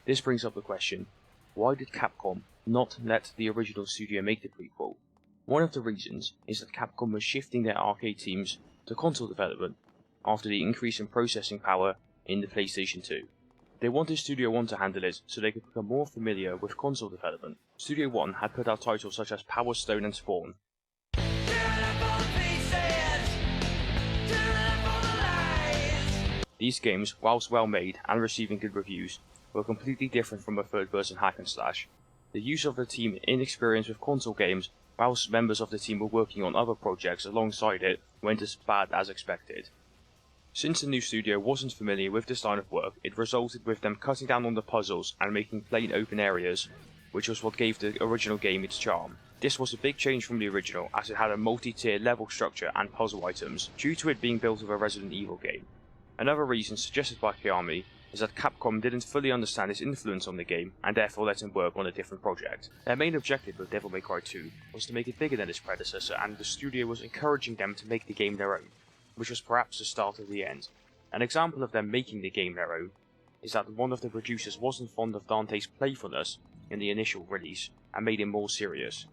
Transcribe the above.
This brings up the question, why did Capcom not let the original studio make the prequel? One of the reasons is that Capcom was shifting their arcade teams to console development after the increase in processing power in the PlayStation 2. They wanted Studio 1 to handle it so they could become more familiar with console development. Studio 1 had put out titles such as Power Stone and Spawn. These games, whilst well made and receiving good reviews, were completely different from a third-person hack and slash. The use of the team inexperienced with console games, whilst members of the team were working on other projects alongside it, went as bad as expected. Since the new studio wasn't familiar with this line of work, it resulted with them cutting down on the puzzles and making plain open areas, which was what gave the original game its charm. This was a big change from the original, as it had a multi-tier level structure and puzzle items, due to it being built of a Resident Evil game. Another reason suggested by Kiami is that Capcom didn't fully understand his influence on the game, and therefore let him work on a different project. Their main objective with Devil May Cry 2 was to make it bigger than its predecessor, and the studio was encouraging them to make the game their own, which was perhaps the start of the end. An example of them making the game their own is that one of the producers wasn't fond of Dante's playfulness in the initial release, and made him more serious.